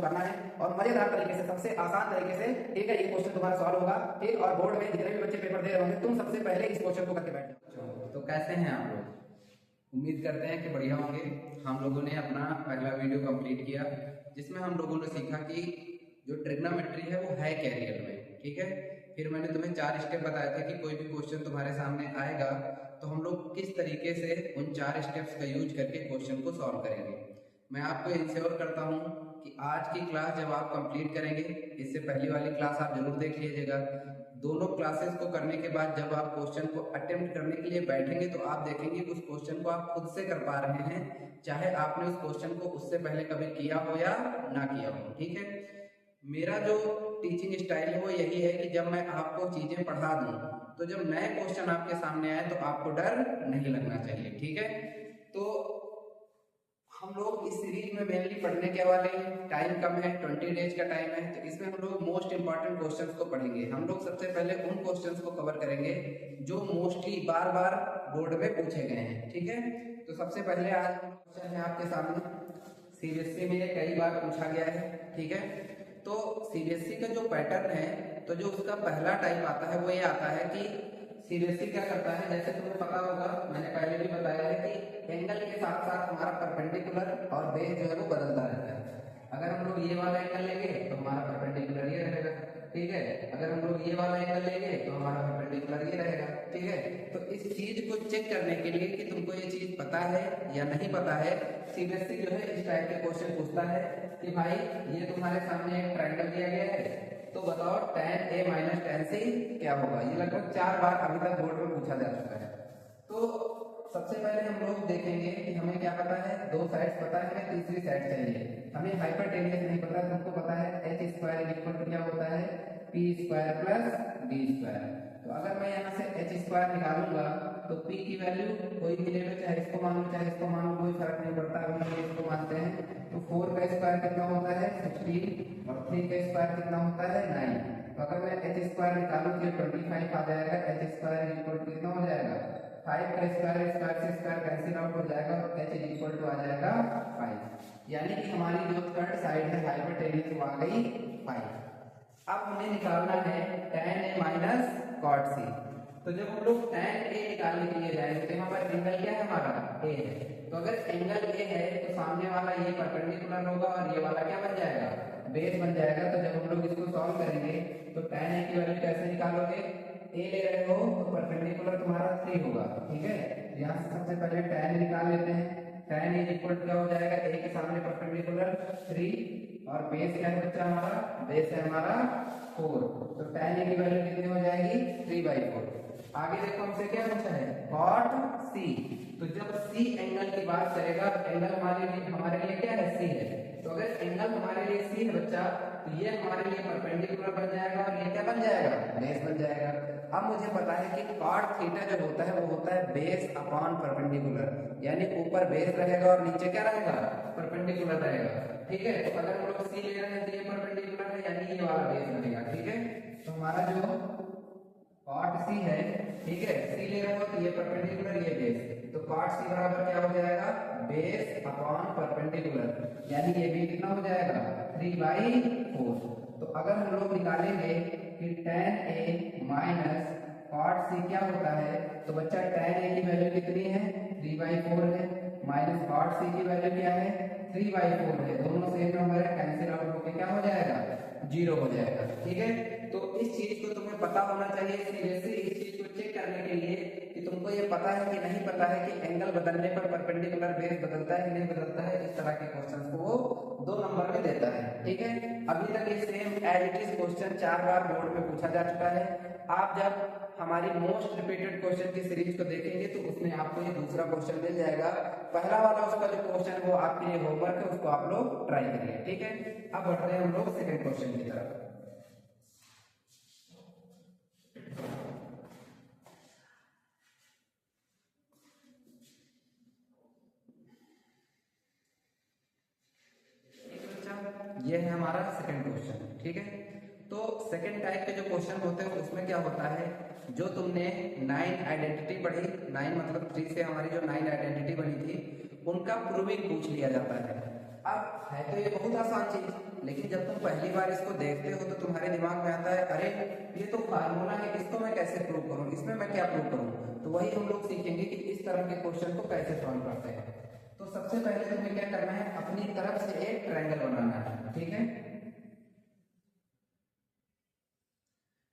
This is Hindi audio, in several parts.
करना है और मजेदार तरीके से, सबसे आसान तरीके से, ठीक है, ये क्वेश्चन तुम्हारा सॉल्व होगा, ठीक। और बोर्ड में जितने भी बच्चे पेपर दे रहे होंगे, तुम सबसे पहले इस क्वेश्चन को करके बैठ जाओ। तो कैसे हैं आप लोग? उम्मीद करते हैं कि बढ़िया होंगे। हम लोगों ने अपना पहला वीडियो कंप्लीट किया जिसमें हम लोगों ने सीखा कि जो ट्रिग्नोमेट्री है वो है क्या रियल में, ठीक है। फिर मैंने तुम्हें 4 स्टेप बताए थे कि कोई भी क्वेश्चन तुम्हारे सामने आएगा तो हम लोग किस तरीके से उन 4 स्टेप्स का यूज करके क्वेश्चन को सॉल्व करेंगे। मैं आपको इंश्योर करता हूँ कि आज की क्लास जब आप कंप्लीट करेंगे, इससे पहली वाली क्लास आप जरूर देख लीजिएगा। दोनों क्लासेस को करने के बाद जब आप क्वेश्चन को अटेम्प्ट करने के लिए बैठेंगे तो आप देखेंगे उस क्वेश्चन को आप खुद से कर पा रहे हैं, चाहे आपने उस क्वेश्चन को उससे पहले कभी किया हो या ना किया हो, ठीक है। मेरा जो टीचिंग स्टाइल है वो यही है कि जब मैं आपको चीजें पढ़ा दूं तो जब नए क्वेश्चन आपके सामने आए तो आपको डर नहीं लगना चाहिए, ठीक है। तो हम लोग इस सीरीज में मेनली पढ़ने के वाले हैं, टाइम कम है, 20 डेज का टाइम है, तो इसमें हम लोग मोस्ट इंपॉर्टेंट क्वेश्चंस को पढ़ेंगे। हम लोग सबसे पहले उन क्वेश्चंस को कवर करेंगे जो मोस्टली बार बार बोर्ड में पूछे गए हैं, ठीक है। तो सबसे पहले आज क्वेश्चन है आपके सामने, सीबीएसई में कई बार पूछा गया है, ठीक है। तो सीबीएसई का जो पैटर्न है, तो जो उसका पहला टाइप आता है वो ये आता है कि सीबीएसई क्या करता है, जैसे तुम्हें पता होगा, मैंने पहले भी बताया है कि एंगल के साथ साथ हमारा परपेंडिकुलर और बेस जो है वो बदलता रहता है। अगर हम लोग ये वाला एंगल लेंगे तो हमारा परपेंडिकुलर ये रहेगा, ठीक है। अगर हम लोग ये वाला एंगल लेंगे तो हमारा परपेंडिकुलर ये रहेगा, ठीक है। तो इस चीज को चेक करने के लिए कि तुमको ये चीज पता है या नहीं पता है, सीबीएसई जो है इस टाइप के क्वेश्चन पूछता है कि भाई ये तुम्हारे सामने एक ट्रायंगल दिया गया है, तो बताओ tan A minus tan C क्या होगा। ये लगभग 4 बार अभी तक बोर्ड में पूछा जा चुका है। तो सबसे पहले हम लोग देखेंगे कि हमें क्या पता है, 2 साइड्स पता है, तीसरी साइड चाहिए। हमें हाइपोटेन्यूज नहीं पता, तुमको पता है h स्क्वायर इक्वल टू क्या होता है, p square plus d square. तो अगर मैं यहाँ से h स्क्वायर निकालूंगा तो p की वैल्यू कोई भी ले लो, चाहे इसको मान लो चाहे इसको मान लो, कोई फर्क नहीं पड़ता, अभी इसको मानते हैं। तो 4 का स्क्वायर कितना होता है 16 और 3 का स्क्वायर कितना होता है 9। तो अगर मैं h स्क्वायर निकालूं तो 25 आ जाएगा, h स्क्वायर इक्वल टू कितना हो जाएगा 5 का स्क्वायर, स्क्वायर से स्क्वायर कैंसिल आउट हो जाएगा और h इक्वल टू आ जाएगा 5। यानी कि हमारी जो थर्ड साइड है हाइपोटेन्यूज वो आ गई 5। अब हमें निकालना है tan A minus cot C। तो जब हम लोग tan A निकालने के लिए जाएंगे तो यहाँ पर एंगल क्या है हमारा A है। तो अगर एंगल A है तो सामने वाला ये परपेंडिकुलर होगा और ये वाला क्या बन जाएगा, बेस बन जाएगा। तो जब हम लोग इसको सॉल्व करेंगे तो tan A की वैल्यू कैसे निकालोगे, A ले रहे हो तो परपेंडिकुलर तुम्हारा 3 होगा, ठीक है। यहाँ से सबसे पहले tan निकाल लेते हैं। tan A इक्वल क्या हो जाएगा, A के सामने परपेंडिकुलर 3 और बेस क्या है बच्चा हमारा, बेस है हमारा 4। तो tan A की वैल्यू कितनी हो जाएगी 3/4। आगे देखो हमसे क्या पूछा है, cot C। तो जब C एंगल की बात करेगा तो एंगल हमारे लिए क्या है, C है। तो अगर एंगल हमारे लिए C है बच्चा, तो ये हमारे लिए परपेंडिकुलर बन जाएगा और ये क्या बन जाएगा, बेस बन जाएगा। अब मुझे पता है कि cot थीटा जो होता है वो होता है बेस अपॉन परपेंडिकुलर, यानी ऊपर बेस रहेगा और नीचे क्या रहेगा, परपेंडिकुलर रहेगा, ठीक है। तो अगर हम लोग C ले रहे हैं तो ये परपेंडिकुलर है, यानी ये वाला बेस बनेगा, ठीक है। तो हमारा जो cot C है, ठीक है, C ले रहे हो तो ये परपेंडिकुलर ये बेस, तो cot C बराबर क्या हो जाएगा, बेस अपॉन परपेंडिकुलर, यानी ये भी कितना हो जाएगा 3/4। तो अगर हम लोग निकालेंगे कि tan A minus cot C क्या होता है, तो बच्चा tan A की वैल्यू कितनी है 3/4 है, माइनस cot C की वैल्यू क्या है 3/4 है। दोनों सेम नंबर है, कैंसिल आउट होकर क्या हो जाएगा 0 हो जाएगा, ठीक है। तो इस चीज को तुम्हें पता होना चाहिए सीरियसली, इस चीज को चेक करने के लिए कि तुमको ये पता है कि नहीं पता है कि एंगल बदलने पर परपेंडिकुलर बेस बदलता है कि नहीं बदलता है। इस तरह के क्वेश्चंस को वो 2 नंबर में देता है, ठीक है। अभी तक ये same as it is question 4 बार बोर्ड में पूछा जा चुका है। आप जब हमारी मोस्ट रिपीटेड क्वेश्चन की सीरीज को देखेंगे तो उसमें आपको ये दूसरा क्वेश्चन मिल जाएगा। पहला वाला उसका जो क्वेश्चन वो आपके लिए होमवर्क है, उसको आप लोग ट्राई करिए, ठीक है। अब बढ़ते हैं हम लोग सेकंड क्वेश्चन की तरफ। ये है हमारा सेकंड क्वेश्चन, ठीक है। तो सेकंड टाइप के जो क्वेश्चन होते हैं उसमें क्या होता है, जो तुमने 9 आइडेंटिटी पढ़ी, 9 मतलब 3 से हमारी जो 9 आइडेंटिटी बनी थी उनका प्रूविंग पूछ लिया जाता है। अब है तो ये बहुत आसान चीज, लेकिन जब तुम पहली बार इसको देखते हो तो तुम्हारे दिमाग में आता है अरे ये तो फार्मूला है, इसको मैं कैसे प्रूव करूं, इसमें मैं क्या प्रूव करूं। तो वही हम लोग सीखेंगे कि इस तरह के क्वेश्चन को कैसे सॉल्व करते हैं। तो सबसे पहले तुम्हें क्या करना है, अपनी तरफ से एक ट्रायंगल बनाना है, ठीक है।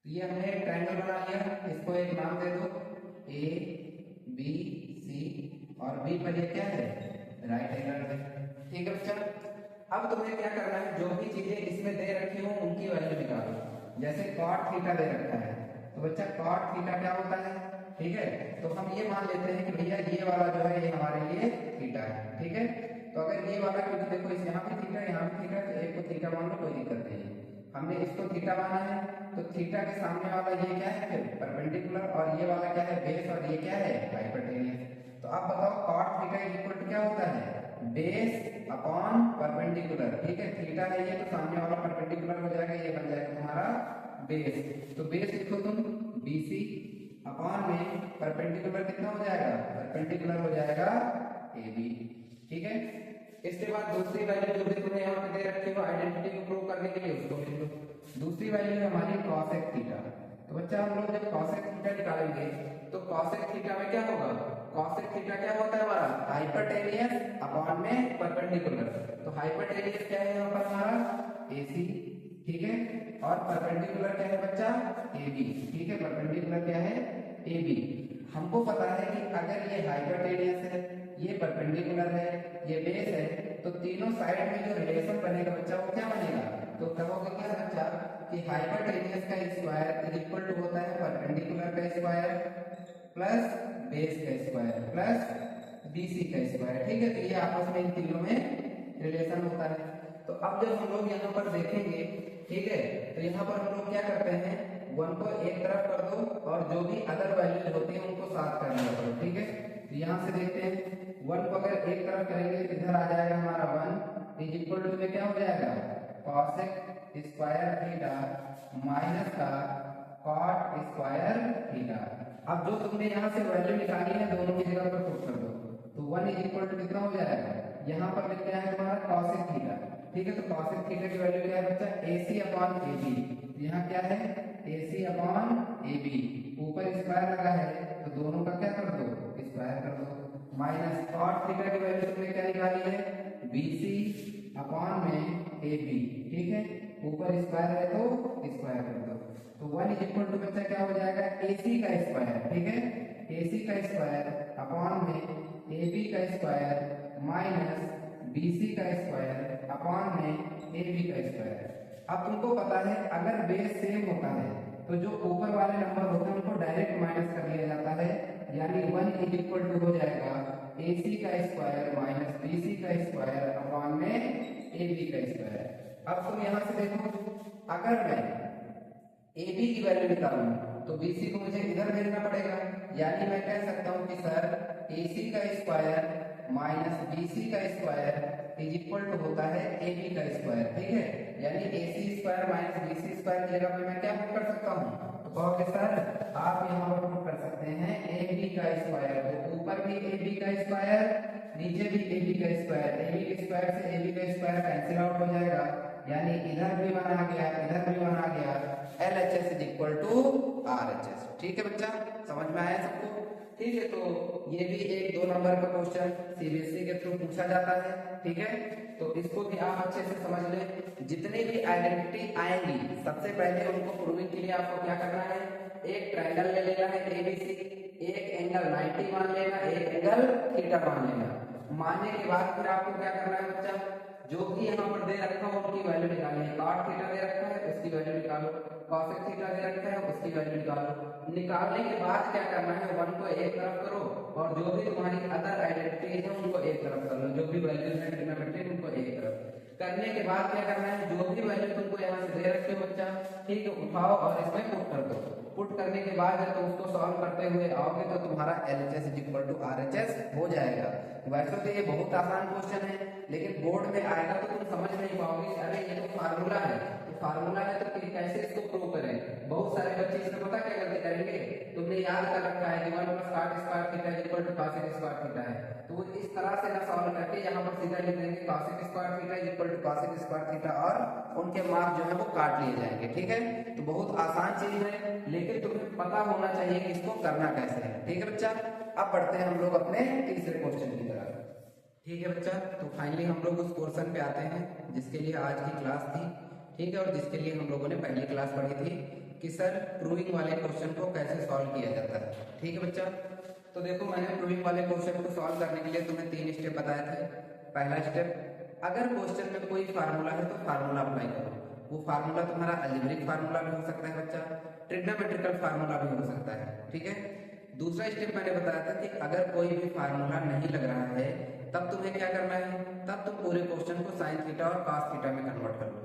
तो ये हमने एक ट्रायंगल बना लिया, इसको एक नाम दे दो ए बी सी, और बी पर ये क्या है, राइट एंगल है, ठीक है बच्चा। अब तुम्हें क्या करना है, जो भी चीजें इसमें दे रखी हो उनकी वैल्यू निकालो। जैसे cot थीटा दे रखा है, तो बच्चा cot थीटा क्या होता है, ठीक है। तो हम ये मान लेते हैं कि भैया ये वाला जो है ये हमारे लिए थीटा है, ठीक है। तो अगर ये वाला, क्योंकि देखो इस यहाँ भी थीटा यहाँ भी थीटा, तो एक को थीटा मान लो, कोई दिक्कत नहीं है। हमने इसको थीटा माना है, तो थीटा के सामने वाला ये क्या है फिर परपेंडिकुलर, और ये वाला क्या है बेस, और ये क्या है हाइपोटेन्यूस। तो आप बताओ cot थीटा इक्वल टू क्या होता है, बेस अपॉन परपेंडिकुलर, ठीक है। थीटा है ये, तो सामने वाला परपेंडिकुलर हो जाएगा, ये बन जाएगा तुम्हारा बेस। तो बेस लिखो तुम BC अपॉन में परपेंडिकुलर कितना हो जाएगा, परपेंडिकुलर हो जाएगा AB, ठीक है। इसके बाद दूसरी वैल्यू जो भी तुमने यहाँ पे दे रखी हो आइडेंटिटी को प्रूव करने के लिए, उसको लिख लो। दूसरी वैल्यू है हमारी cosec थीटा। तो बच्चा हम लोग जब cosec थीटा निकालेंगे तो cosec थीटा में क्या होगा, cosec थीटा क्या होता है हमारा, हाइपोटेन्यूस अपॉन में परपेंडिकुलर। तो हाइपोटेन्यूस क्या है यहाँ पर हमारा AC, ठीक है, और परपेंडिकुलर क्या है बच्चा AB, ठीक है। परपेंडिकुलर क्या है AB। हमको पता है कि अगर ये हाइपोटेन्यूस है, ये परपेंडिकुलर है, ये बेस है, तो तीनों साइड में जो रिलेशन बनेगा बच्चा वो क्या बनेगा, तो कहोगे क्या बच्चा कि हाइपोटेन्यूस का स्क्वायर इज इक्वल टू होता है परपेंडिकुलर का स्क्वायर प्लस बेस का स्क्वायर प्लस BC का स्क्वायर, ठीक है। तो ये आपस में इन तीनों में रिलेशन होता है। तो अब जब हम लोग यहाँ पर देखेंगे, ठीक है, तो यहाँ पर हम लोग क्या करते हैं, 1 को एक तरफ कर दो और जो भी अदर वैल्यूज होती है उनको साथ कर लिया करो, ठीक है। तो यहाँ से देखते हैं 1 को अगर एक तरफ करेंगे तो इधर आ जाएगा हमारा 1 इज इक्वल टू में क्या हो जाएगा, cosec स्क्वायर थीटा माइनस का cot स्क्वायर थीटा। अब जो तुमने यहाँ से वैल्यू निकाली है दोनों की जगह पर पुट कर दो, तो 1 इज इक्वल टू कितना हो जाएगा, यहाँ पर लिख क्या है हमारा cosec थीटा, ठीक है। तो cosec थीटा की वैल्यू क्या है बच्चा, AC अपॉन AB। यहाँ क्या है AC अपॉन AB, ऊपर स्क्वायर लगा है तो दोनों का क्या कर दो, स्क्वायर कर दो, माइनस cot थीटा की वैल्यू तुमने क्या निकाली है, BC अपॉन में AB, ठीक है। ऊपर स्क्वायर है तो स्क्वायर कर दो। तो 1 इज इक्वल टू बच्चा क्या हो जाएगा, AC का स्क्वायर, ठीक है, AC का स्क्वायर अपॉन में AB का स्क्वायर माइनस BC का स्क्वायर अपॉन में AB का स्क्वायर। अब तुमको पता है अगर बेस सेम होता है तो जो ऊपर वाले नंबर होते हैं उनको डायरेक्ट माइनस कर लिया जाता है, यानी 1 इज इक्वल टू हो जाएगा AC का स्क्वायर माइनस BC का स्क्वायर अपॉन में AB का स्क्वायर। अब तुम यहाँ से देखो, अगर मैं AB की वैल्यू निकालूं तो BC को मुझे इधर भेजना पड़ेगा, यानी मैं कह सकता हूँ कि सर AC का स्क्वायर माइनस BC का स्क्वायर इज इक्वल टू होता है AB का स्क्वायर, ठीक है। यानी AC square minus BC square की जगह पे मैं क्या पुट कर सकता हूँ, तो कहोगे सर आप यहाँ पर पुट कर सकते हैं AB का स्क्वायर। तो ऊपर भी AB का स्क्वायर, नीचे भी AB का स्क्वायर, AB के स्क्वायर से AB का स्क्वायर कैंसिल आउट हो जाएगा, यानी इधर भी 1 आ गया इधर भी 1 आ गया, LHS is equal to RHS, ठीक है बच्चा, समझ में आया सबको, ठीक है। तो ये भी एक 2 नंबर का क्वेश्चन CBSE के थ्रू पूछा जाता है, ठीक है। तो इसको भी आप अच्छे से समझ लें। जितने भी आइडेंटिटी आएंगी सबसे पहले उनको प्रूविंग के लिए आपको क्या करना है, एक ट्रायंगल ले लेना है ABC, एक एंगल 90 मान लेना, एक एंगल थीटा मान लेना। मानने के बाद फिर आपको क्या करना है बच्चा, जो भी यहाँ पर दे रखा हो उनकी वैल्यू निकालनी है। cot थीटा दे रखा है उसकी वैल्यू निकालो, cosec थीटा दे रखा है उसकी वैल्यू निकालो। निकालने के बाद क्या करना है, 1 को एक तरफ करो और जो भी तुम्हारी अदर आइडेंटिटी है उनको एक तरफ कर लो, जो भी वैल्यूज है ट्रिग्नोमेट्री उनको एक तरफ करने के बाद क्या करना है, जो भी वैल्यू तुमको यहाँ से दे रखे हो बच्चा, ठीक है, उठाओ और इसमें पुट कर दो। पुट करने के बाद जब तुम उसको सॉल्व करते हुए आओगे तो तुम्हारा LHS is equal to RHS हो जाएगा। वैसे तो ये बहुत आसान क्वेश्चन है, लेकिन बोर्ड में आएगा तो तुम समझ नहीं पाओगे, अरे ये तो फार्मूला है, तो फार्मूला है तो फिर कैसे इसको प्रूव करें। बहुत सारे बच्चे इसमें पता क्या करते करेंगे, तुमने याद कर रखा है कि 1 + cot square theta is equal to cosec square theta है, तो इस तरह से ना सॉल्व करके यहाँ पर सीधा लिख देंगे cosec square theta is equal to cosec square theta और उनके मार्क जो है वो काट लिए जाएंगे। ठीक है, तो बहुत आसान चीज है, लेकिन तुम्हें पता होना चाहिए कि इसको करना कैसे है। ठीक है बच्चा, अब बढ़ते हैं हम लोग अपने तीसरे क्वेश्चन की तरफ। ठीक है बच्चा, तो फाइनली हम लोग उस पोर्शन पे आते हैं जिसके लिए आज की क्लास थी। ठीक है, और जिसके लिए हम लोगों ने पहली क्लास पढ़ी थी कि सर प्रूविंग वाले क्वेश्चन को कैसे सॉल्व किया जाता है। ठीक है बच्चा, तो देखो मैंने प्रूविंग वाले क्वेश्चन को सॉल्व करने के लिए तुम्हें 3 स्टेप बताए थे। पहला स्टेप, अगर क्वेश्चन में कोई फार्मूला है तो फार्मूला अप्लाई करो। वो फार्मूला तुम्हारा अलजेब्रिक फार्मूला भी हो सकता है बच्चा, ट्रिग्नोमेट्रिकल फार्मूला भी हो सकता है। ठीक है, दूसरा स्टेप मैंने बताया था कि अगर कोई भी फार्मूला नहीं लग रहा है तब तुम्हें क्या करना है, तब तुम पूरे क्वेश्चन को साइन थीटा और कॉस थीटा में कन्वर्ट कर लो।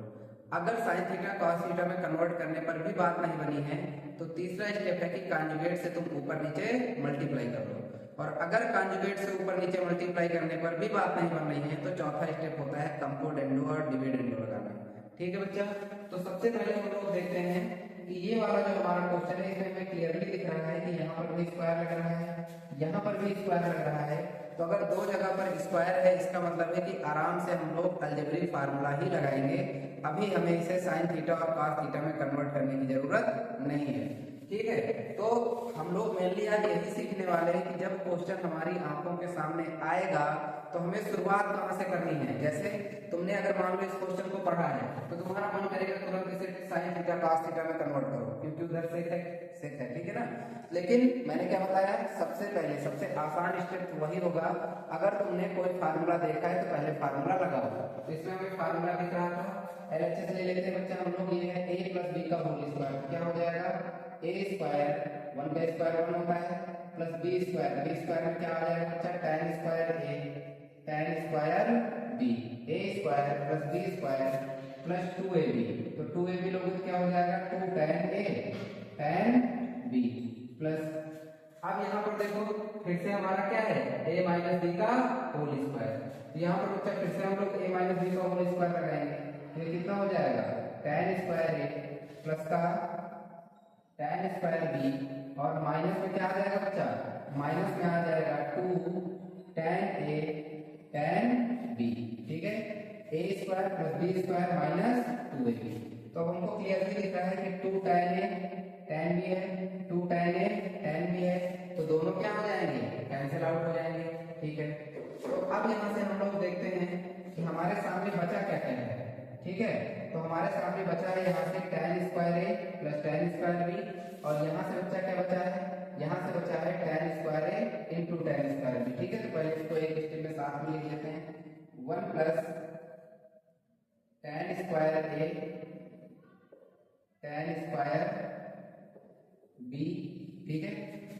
अगर साइन थीटा कॉस थीटा में कन्वर्ट करने पर भी बात नहीं बनी है तो तीसरा स्टेप है कि कॉन्जुगेट से तुम ऊपर नीचे मल्टीप्लाई कर लो, और अगर कॉन्जुगेट से ऊपर नीचे मल्टीप्लाई करने पर भी बात नहीं बन रही है तो चौथा स्टेप होता है कंपोनेंडो और डिविडेंडो लगाना। ठीक है बच्चा, तो सबसे पहले हम लोग देखते हैं कि ये वाला जो हमारा क्वेश्चन है इसमें हमें क्लियरली दिख रहा है कि यहाँ पर भी स्क्वायर लग रहा है, यहाँ पर भी स्क्वायर लग रहा है। तो अगर दो जगह पर स्क्वायर है इसका मतलब है कि आराम से हम लोग अलजेब्रिक फार्मूला ही लगाएंगे, अभी हमें इसे साइन थीटा और कॉस थीटा में कन्वर्ट करने की जरूरत नहीं है। ठीक है, तो हम लोग मेनली आज यही सीखने वाले हैं कि जब क्वेश्चन हमारी आंखों के सामने आएगा तो हमें शुरुआत कहाँ से करनी है। जैसे तुमने अगर मान लो इस क्वेश्चन को पढ़ा है तो तुम्हारा मन करेगा तुरंत इसे साइन थीटा कॉस थीटा में कन्वर्ट करो क्योंकि उधर सेक है। ठीक है ना, लेकिन मैंने क्या बताया, सबसे पहले सबसे आसान स्टेप वही होगा, अगर तुमने कोई फार्मूला देखा है तो पहले फार्मूला लगाओ। तो इसमें हमें फार्मूला दिख रहा था, एलएचएस ले लेते हैं बच्चा हम लोग। ये है a प्लस b का होल स्क्वायर, क्या हो जाएगा a स्क्वायर, 1 का स्क्वायर 1 होता है, plus b square, b square में क्या आ जाएगा बच्चा, tan square a, tan square b, a square plus b square plus 2ab, तो 2ab लोगे तो क्या हो जाएगा 2 tan a tan b plus, अब यहाँ पर देखो फिर से हमारा क्या है a माइनस b का होल स्क्वायर। तो यहाँ पर बच्चा फिर से हम लोग a माइनस b का होल स्क्वायर लगाएंगे, तो ये कितना हो जाएगा tan स्क्वायर a प्लस का tan स्क्वायर b, और माइनस में क्या आ जाएगा बच्चा, माइनस में आ जाएगा 2 tan a tan b। ठीक है, a square plus b square minus 2ab। तो अब हमको क्लियरली दिख रहा है कि 2 tan a tan b है, 2 tan a tan b है, तो दोनों क्या हो जाएंगे, कैंसिल आउट हो जाएंगे। ठीक है, तो अब यहाँ से हम लोग देखते हैं कि हमारे सामने बचा क्या क्या है। ठीक है, तो हमारे सामने बचा है यहाँ से tan square a plus tan square b, और यहाँ से बच्चा क्या बचा है, यहाँ से बचा है tan square a into tan square b। ठीक है, तो पहले इसको एक स्टेप में साथ में लिख लेते हैं, 1 plus tan square a tan square b। ठीक है,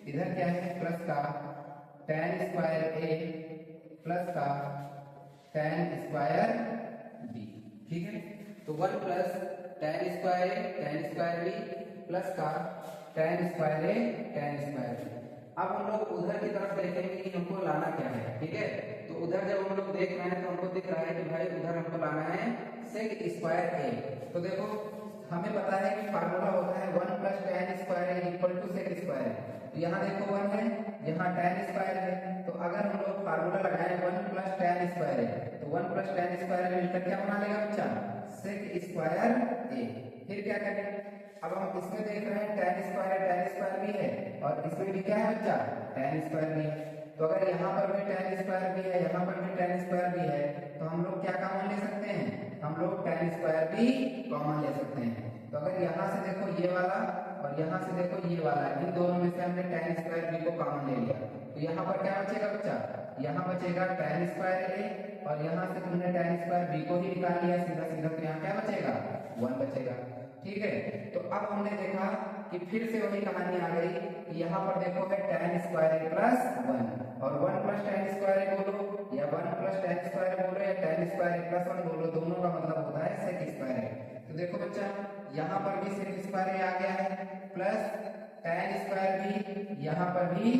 इधर क्या है प्लस का tan स्क्वायर a प्लस का tan स्क्वायर b। ठीक है, तो 1 plus tan square a tan square b plus का tan square a tan square b। अब हम लोग उधर की तरफ देखेंगे कि हमको लाना क्या है। ठीक है, तो उधर जब हम लोग देख रहे हैं तो हमको दिख रहा है कि भाई उधर हमको लाना है sec स्क्वायर a। तो देखो हमें पता है कि फार्मूला होता है 1 plus tan square a equal to sec square. तो यहाँ देखो 1 है, यहाँ tan स्क्वायर है, तो अगर हम लोग फार्मूला लगाएं 1 प्लस tan स्क्वायर a, तो 1 प्लस tan स्क्वायर मिलकर क्या बना लेगा बच्चा, sec स्क्वायर a। फिर क्या करें, अब हम इसमें देख रहे हैं tan स्क्वायर भी है, और इसमें भी क्या है बच्चा, tan स्क्वायर भी है। तो अगर यहाँ पर भी tan स्क्वायर भी है, यहाँ पर भी tan स्क्वायर भी है, तो हम लोग क्या कॉमन ले सकते हैं, हम लोग tan स्क्वायर भी कॉमन ले सकते हैं। तो अगर यहाँ से देखो ये वाला और यहाँ से देखो ये वाला, इन दोनों में से हमने tan स्क्वायर b को कॉमन ले लिया, तो यहाँ पर क्या बचेगा बच्चा, यहाँ बचेगा tan स्क्वायर a, और यहाँ से तुमने tan स्क्वायर b को ही निकाल लिया सीधा सीधा, तो यहाँ क्या बचेगा 1 बचेगा। ठीक है, तो अब हमने देखा कि फिर से वही कहानी आ गई कि यहाँ पर देखो है tan स्क्वायर a प्लस 1, और 1 प्लस tan स्क्वायर a बोलो या 1 प्लस tan स्क्वायर बोलो या tan स्क्वायर a प्लस 1 बोलो, दोनों का मतलब होता है sec स्क्वायर a। तो देखो बच्चा यहाँ पर भी sec स्क्वायर a आ गया है, प्लस tan स्क्वायर b, यहाँ पर भी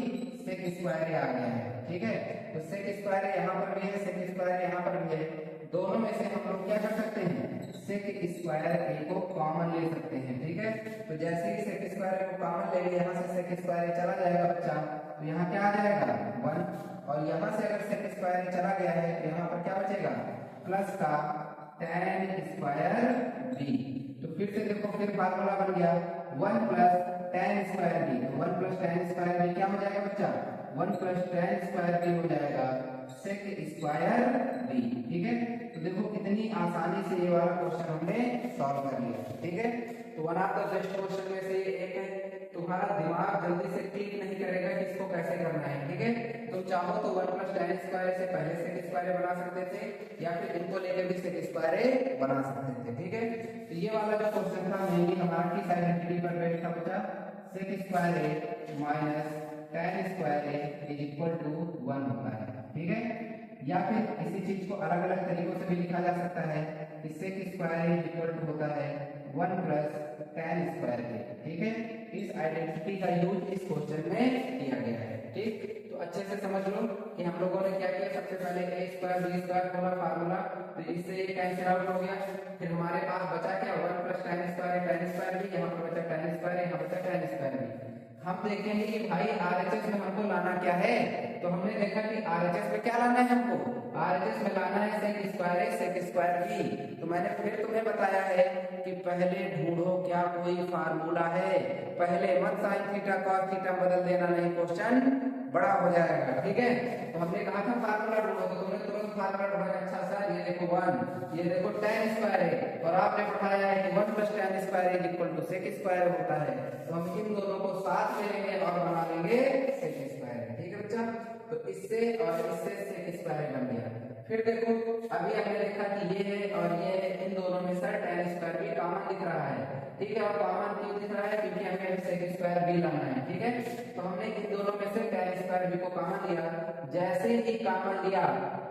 sec स्क्वायर a आ गया है। ठीक है, तो sec स्क्वायर a यहाँ पर भी है, sec स्क्वायर यहाँ पर भी है, दोनों में से हम लोग क्या कर सकते हैं, sec स्क्वायर a को कॉमन ले सकते हैं। ठीक है, तो जैसे ही sec स्क्वायर a को कॉमन लेंगे यहाँ से sec स्क्वायर a चला जाएगा बच्चा, तो यहाँ क्या आ जाएगा 1, और यहाँ से अगर सेक स्क्वायर चला गया है तो यहाँ पर क्या बचेगा, प्लस का tan स्क्वायर बी। तो फिर से देखो, फिर फार्मूला बन गया 1 प्लस tan स्क्वायर बी। तो 1 प्लस tan स्क्वायर बी क्या हो जाएगा बच्चा, 1 प्लस tan स्क्वायर बी हो जाएगा सेक स्क्वायर बी। ठीक है, तो देखो कितनी आसानी से ये वाला क्वेश्चन हमने सॉल्व कर लिया। ठीक है, तो one of the best question में से एक है। तुम्हारा दिमाग जल्दी से क्लिक नहीं करेगा कि इसको कैसे करना है। ठीक है, तुम चाहो तो 1 प्लस tan स्क्वायर से पहले सेक स्क्वायर बना सकते थे, या फिर इनको लेकर भी सेक स्क्वायर बना सकते थे। ठीक है, तो ये वाला जो क्वेश्चन था मेनली हमारा किस आइडेंटिटी पर बेस्ड था बच्चा, sec square A minus tan square A is equal to 1 होता है। ठीक है, या फिर इसी चीज को अलग अलग तरीकों से भी लिखा जा सकता है कि sec square is equal to होता है 1 प्लस tan स्क्वायर ए। ठीक है, इस आइडेंटिटी का यूज इस क्वेश्चन में किया गया है। ठीक, तो अच्छे से समझ लो कि हम लोगों ने क्या किया। सबसे पहले a स्क्वायर b स्क्वायर खोला फार्मूला, तो इससे ये कैंसिल आउट हो गया। फिर हमारे पास बचा क्या, 1 प्लस tan स्क्वायर b, यहाँ पर बचा tan स्क्वायर, यहाँ बचा tan स्क्वायर b। हम देखेंगे कि भाई आरएचएस में हमको लाना क्या है, तो हमने देखा कि आरएचएस में क्या लाना है, हमको आरएचएस में लाना है सेक स्क्वायर ए सेक स्क्वायर बी। तो मैंने फिर तुम्हें बताया है कि पहले ढूंढो क्या कोई फार्मूला है, पहले मत साइन थीटा कॉस थीटा बदल देना, नहीं क्वेश्चन बड़ा हो जाएगा। ठीक है, तो हमने कहा था फार्मूला ढूंढो, तो तुमने तुरंत फार्मूला ढूंढा। अच्छा सा, ये देखो 1, ये देखो tan स्क्वायर है, और आपने पढ़ाया है कि 1 plus tan square is equal to sec square होता है। तो हम इन दोनों को साथ में लेंगे और बना लेंगे सेक स्क्वायर। ठीक है बच्चा, तो इससे और इससे सेक स्क्वायर बन गया। फिर देखो, अभी हमने देखा कि ये है और ये है, इन दोनों में से tan स्क्वायर भी कॉमन दिख रहा है। ठीक है, और कॉमन क्यों दिख रहा है, क्योंकि हमें सेक स्क्वायर भी लाना है। ठीक है, तो हमने इन दोनों में से tan स्क्वायर भी को कॉमन लिया। जैसे ही कॉमन लिया,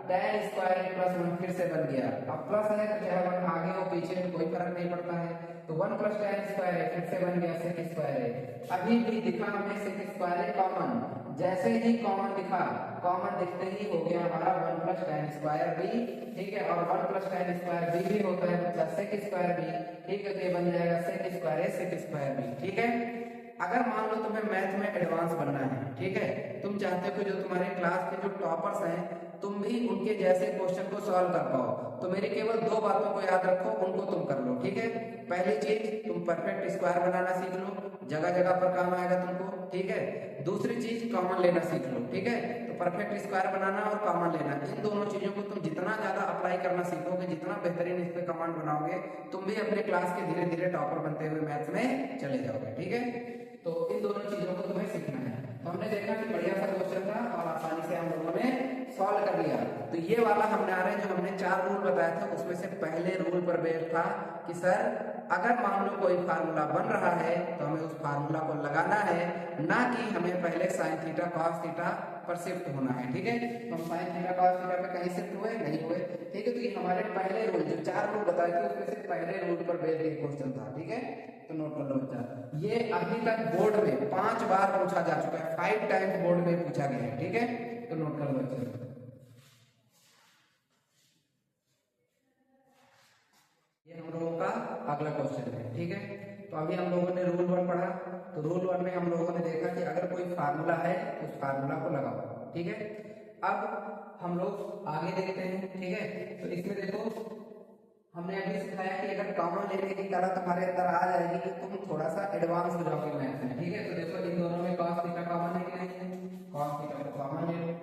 tan स्क्वायर प्लस 1 फिर से बन गया। अब प्लस है तो चाहे 1 आगे हो पीछे में कोई फर्क नहीं पड़ता है। तो 1 प्लस tan स्क्वायर है, फिर से बन गया सेक स्क्वायर है। अभी भी दिखा हमें सेक स्क्वायर है कॉमन, जैसे ही कॉमन दिखा, कॉमन दिखते ही हो गया हमारा 1 प्लस tan स्क्वायर बी। ठीक है, और 1 प्लस tan स्क्वायर बी भी होता है बच्चा सेक स्क्वायर बी। ठीक है, तो ये बन जाएगा सेक स्क्वायर ए सेक स्क्वायर बी। ठीक है, अगर मान लो तुम्हें मैथ में एडवांस बनना है, ठीक है, तुम चाहते हो कि जो तुम्हारे क्लास के जो टॉपर्स हैं तुम भी उनके जैसे क्वेश्चन को सॉल्व कर पाओ, तो मेरी केवल 2 बातों को याद रखो, उनको तुम कर लो। ठीक है, पहली चीज तुम परफेक्ट स्क्वायर बनाना सीख लो, जगह जगह पर काम आएगा तुमको। ठीक है, दूसरी चीज कॉमन लेना सीख लो। ठीक है, तो परफेक्ट स्क्वायर बनाना और कॉमन लेना, इन दोनों चीजों को तुम जितना ज्यादा अप्लाई करना सीखोगे, जितना बेहतरीन इस पे कमांड बनाओगे, तुम भी अपने क्लास के धीरे धीरे टॉपर बनते हुए मैथ्स में चले जाओगे। ठीक है, तो इन दोनों चीजों को तुम्हें सीखना है। तो हमने देखा कि बढ़िया सा क्वेश्चन था और आसानी से हम लोगों ने सॉल्व कर लिया। तो ये वाला हमने आ रहे जो हमने 4 रूल बताया था, उसमें से पहले रूल पर बेस्ड था कि सर अगर मान लो कोई फार्मूला बन रहा है तो हमें उस फार्मूला को लगाना है, ना कि हमें पहले साइन थीटा कॉस थीटा पर शिफ्ट होना है। ठीक है, तो हम साइन थीटा कॉस थीटा पे कहीं शिफ्ट हुए नहीं हुए। ठीक है, तो ये हमारे पहले रूल, जो 4 रूल बताए थे उसमें से पहले रूल पर बेस्ड एक क्वेश्चन था। ठीक है, तो नोट कर लो बच्चा, ये अभी तक बोर्ड में 5 बार पूछा जा चुका है, 5 टाइम्स बोर्ड में पूछा गया है। ठीक है, तो नोट कर लो बच्चा। ये हम लोगों का अगला क्वेश्चन है। ठीक है, तो अभी हम लोगों ने रूल 1 पढ़ा, तो रूल 1 में हम लोगों ने देखा कि अगर कोई फार्मूला है तो उस फार्मूला को लगाओ। ठीक है, अब हम लोग आगे देखते हैं। ठीक है, तो इसमें देखो हमने अभी सिखाया कि अगर कॉमन लेने की कला तुम्हारे अंदर आ जाएगी तो तुम थोड़ा सा एडवांस हो जाओगे मैथ में। ठीक है, तो देखो इन दोनों में cos थीटा कॉमन है कि नहीं है, cos थीटा को कॉमन ले लो।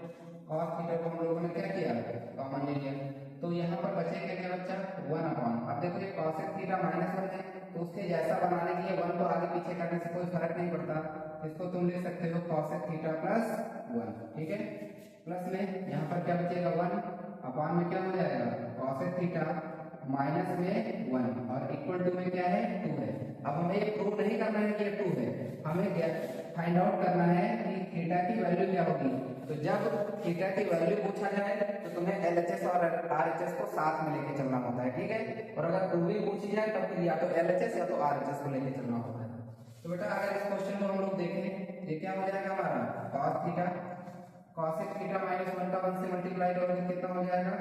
cos थीटा को हम लोगों ने क्या किया, कॉमन ले लिया। तो यहाँ पर बचेगा क्या बच्चा, 1 अपॉन, अब देखो ये cos थीटा माइनस 1 है, तो उसके जैसा बनाने के लिए 1 को आगे पीछे करने से कोई फर्क नहीं पड़ता, इसको तुम ले सकते हो cos थीटा प्लस 1। ठीक है, प्लस में यहाँ पर क्या बचेगा 1 अपॉन में क्या हो जाएगा cos थीटा माइनस में 1 और इक्वल टू में क्या है 2 है। अब हमें ये प्रूव नहीं करना है कि ये 2 है, हमें फाइंड आउट करना है कि थीटा की वैल्यू क्या होगी। तो जब थीटा की वैल्यू पूछा जाए तो तुम्हें एलएचएस और आरएचएस को साथ में लेके चलना होता है। ठीक है, और अगर प्रूव भी पूछी जाए तब फिर या तो एलएचएस या तो आरएचएस को लेके चलना होता है। तो बेटा अगर इस क्वेश्चन को हम लोग देखें, ये क्या हो जाएगा हमारा cos theta, cos theta minus 1 का 1 से मल्टीप्लाई करोगे कितना हो जाएगा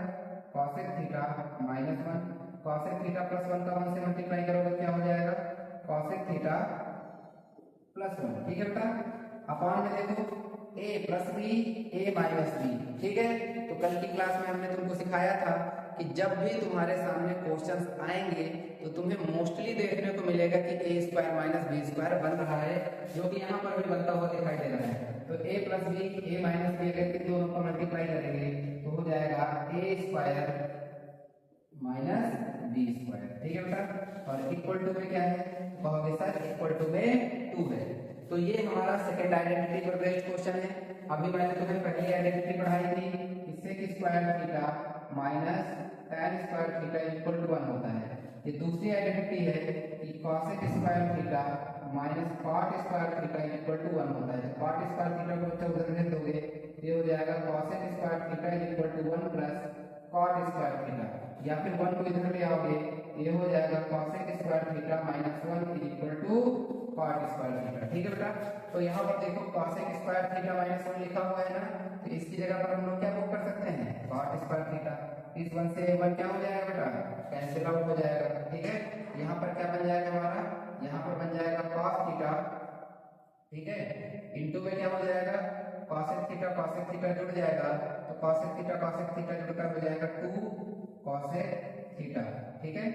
cos theta minus 1, cos theta plus 1 का 1 से मल्टीप्लाई करोगे क्या हो जाएगा cos थीटा प्लस 1। ठीक है बेटा, अपॉन में देखो a plus B a minus B. ठीक है, तो कल की क्लास में हमने तुमको सिखाया था कि जब भी तुम्हारे सामने क्वेश्चंस आएंगे तो तुम्हें मोस्टली देखने को मिलेगा कि a square minus B square बन रहा है, जो कि यहाँ पर भी बनता हुआ दिखाई दे रहा है। तो a plus B a minus B अगर इन दोनों को मल्टीप्लाई करेंगे तो हो जाएगा a square minus B square. ठीक है बेटा, और इक्वल टू में क्या है, कहोगे सर इक्वल टू में 2 है। तो ये हमारा सेकंड आइडेंटिटी पर बेस्ड क्वेश्चन है। अभी मैंने तुम्हें पहली आइडेंटिटी पढ़ाई थी, इससे कि square theta minus tan square theta equal to 1 होता है। ये दूसरी आइडेंटिटी है कि cosec square theta minus cot square theta equal to 1 होता है। तो cot स्क्वायर थीटा को बच्चा उधर भेज दोगे, ये हो जाएगा cosec square theta equal to 1 plus cot square theta, या फिर 1 को इधर ले आओगे, ये हो जाएगा cosec square theta minus 1 equal to cot square theta. ठीक है बेटा, तो यहाँ पर देखो cosec स्क्वायर थीटा माइनस 1 लिखा हुआ है ना, तो इसकी जगह पर हम लोग क्या पुट कर सकते हैं, cot स्क्वायर थीटा। इस 1 से 1 क्या हो जाएगा बेटा, कैंसिल आउट हो जाएगा। ठीक है, यहाँ पर क्या बन जाएगा हमारा, यहाँ पर बन जाएगा cos थीटा, ठीक है, इनटू में क्या हो जाएगा cosec थीटा जुड़ जाएगा, तो cosec थीटा जुड़कर हो जाएगा 2 cosec थीटा। ठीक है,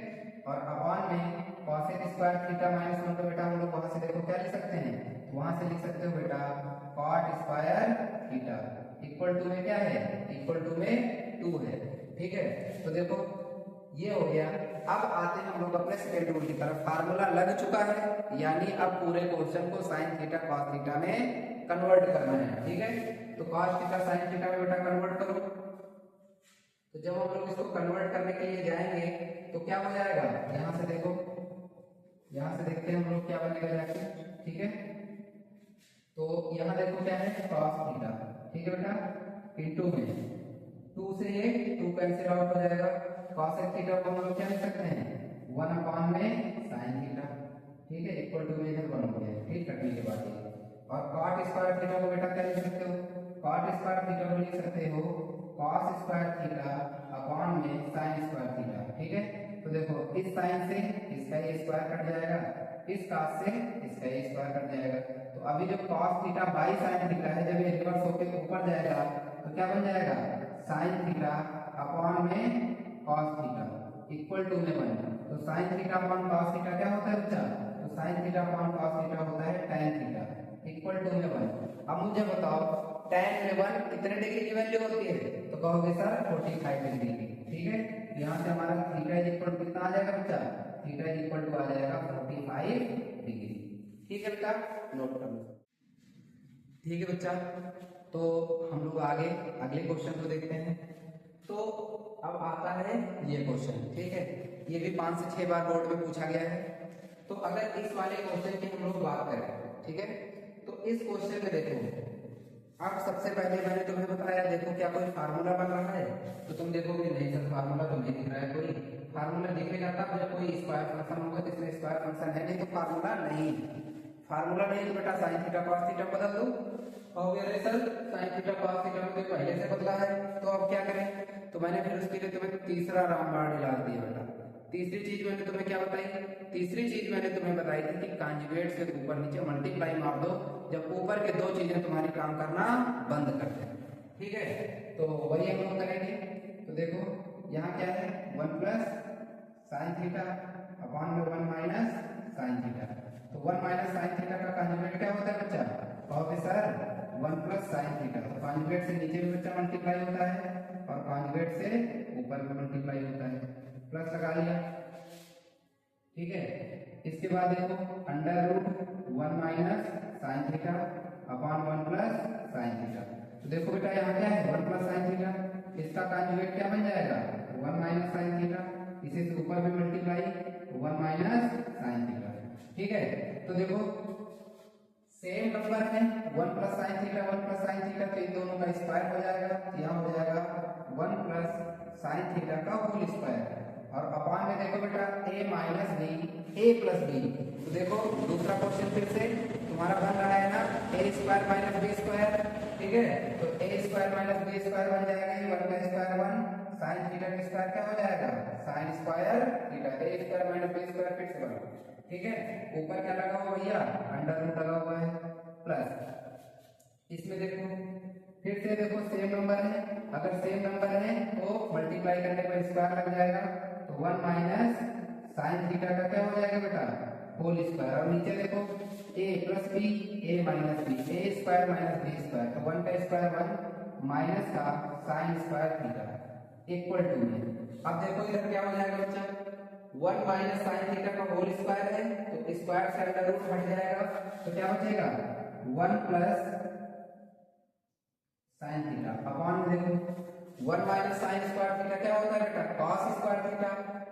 और अपॉन में cosec स्क्वायर थीटा माइनस 1 को बेटा हम लोग वहां से देखो क्या लिख सकते हैं, वहां से लिख सकते हो बेटा cot square theta equal to में क्या है, इक्वल टू में 2 है। ठीक है, तो देखो ये हो गया। अब आते हैं हम लोग अपने सेकंड रूल की तरफ। फार्मूला लग चुका है, यानी अब पूरे क्वेश्चन को sin थीटा cos थीटा में कन्वर्ट करना है। ठीक है, तो cos थीटा sin थीटा में बेटा कन्वर्ट करो। तो जब हम लोग इसको कन्वर्ट करने के लिए जाएंगे तो क्या हो जाएगा, यहाँ से देखो, यहाँ से देखते हैं हम लोग क्या बनेगा जाके। ठीक है, तो यहाँ देखो क्या है cos थीटा, ठीक है बेटा, इनटू में 2 से ये 2 कैंसिल आउट हो जाएगा। cosec थीटा को हम लोग क्या लिख सकते हैं, 1 अपॉन में sin थीटा। ठीक है, इक्वल टू में इधर 1 हो गया। ठीक, कटने के बाद ये, और cot स्क्वायर थीटा को बेटा क्या लिख सकते हो, cot स्क्वायर थीटा को लिख सकते हो cos स्क्वायर थीटा अपॉन में sin स्क्वायर थीटा। ठीक है, तो देखो इस sin से इसका ये स्क्वायर कट जाएगा, इस cos से इसका ये स्क्वायर कट जाएगा। तो अभी जो cos theta by sin theta है, जब ये रिवर्स होकर ऊपर जाएगा तो क्या बन जाएगा, sin थीटा अपॉन में cos थीटा इक्वल टू में 1। तो sin theta upon cos theta क्या होता है बच्चा, तो sin theta upon cos theta होता है tan थीटा इक्वल टू में 1। अब मुझे बताओ tan में 1 कितने डिग्री की वैल्यू होती है, तो कहोगे सर 45 डिग्री की। ठीक है, यहाँ से हमारा थीटा इक्वल टू कितना आ जाएगा बच्चा, थीटा इक्वल टू आ जाएगा 45 डिग्री। ठीक है बेटा, नोट कर लो। ठीक है बच्चा, तो हम लोग आगे अगले क्वेश्चन को देखते हैं। तो अब आता है ये क्वेश्चन। ठीक है, ये भी 5 से 6 बार बोर्ड में पूछा गया है। तो अगर इस वाले क्वेश्चन की हम लोग बात करें, ठीक है, तो इस क्वेश्चन में देखो, अब सबसे पहले मैंने तुम्हें बताया, देखो क्या कोई फार्मूला बन रहा है, तो तुम देखोगे नहीं सर फार्मूला तो नहीं दिख रहा है। कोई फार्मूला दिखेगा तब जब कोई स्क्वायर फंक्शन होगा, जिसमें स्क्वायर फंक्शन है नहीं तो फार्मूला नहीं। फार्मूला नहीं तो बेटा sin थीटा cos थीटा बदल दो। कहोगे अरे sir sin theta cos theta में तो पहले से बदला है, तो अब क्या करें, तो मैंने फिर उसके लिए तुम्हें तीसरा रामबाण डाल दिया बेटा। तीसरी चीज मैंने तुम्हें क्या बताई, तीसरी चीज मैंने तुम्हें बताई थी कि कांजुगेट से ऊपर नीचे मल्टीप्लाई मार दो जब ऊपर के 2 चीजें तुम्हारी काम करना बंद कर दें। ठीक है, तो वही हम लोग करेंगे। तो देखो यहाँ क्या है, 1 प्लस sin थीटा अपॉन में 1 माइनस sin थीटा। तो 1 माइनस sin थीटा का कांजुगेट क्या होता है बच्चा, कहोगे सर 1 प्लस sin थीटा। तो कांजुगेट से नीचे भी बच्चा मल्टीप्लाई होता है और कांजुगेट से ऊपर भी मल्टीप्लाई होता है, प्लस लगा लिया। ठीक है, इसके बाद देखो under root 1 minus sin theta upon 1 plus sin theta. तो देखो बेटा यहाँ क्या है 1 प्लस sin थीटा, इसका कांजुगेट क्या बन जाएगा 1 माइनस sin थीटा, इसे से ऊपर भी मल्टीप्लाई 1 माइनस sin थीटा। ठीक है, तो देखो सेम नंबर है 1 plus sin theta 1 plus sin theta, तो इन दोनों का स्क्वायर हो जाएगा, यहाँ हो जाएगा 1 प्लस sin थीटा का होल स्क्वायर, और अपॉन में देखो बेटा a minus B a plus B. तो देखो दूसरा क्वेश्चन फिर से तुम्हारा बन रहा है ना a square minus B square. ठीक है, तो a square minus B square बन जाएगा, 1 का स्क्वायर 1, sin थीटा का स्क्वायर क्या हो जाएगा sin square theta, a square minus B square फिर से बना। ठीक है, ऊपर क्या लगा हुआ भैया अंडर रूट लगा हुआ है, प्लस इसमें देखो फिर से देखो सेम नंबर है, अगर सेम नंबर है तो मल्टीप्लाई करने पर स्क्वायर लग जाएगा, तो 1 माइनस साइन थीटा का क्या हो जाएगा बेटा, होल स्क्वायर। और नीचे देखो a plus B A minus B, A square minus B square, तो 1 का स्क्वायर 1 माइनस का sine square theta equal to में। अब देखो इधर क्या हो जाएगा बच्चा, 1 माइनस साइन थीटा का होल स्क्वायर है तो स्क्वायर से अंडर रूट हट जाएगा, तो क्या बचेगा 1 प्लस साइन थीटा अपॉन में देखो 1 माइनस साइन स्क्वायर थीटा क्या होता है बेटा, cos square theta.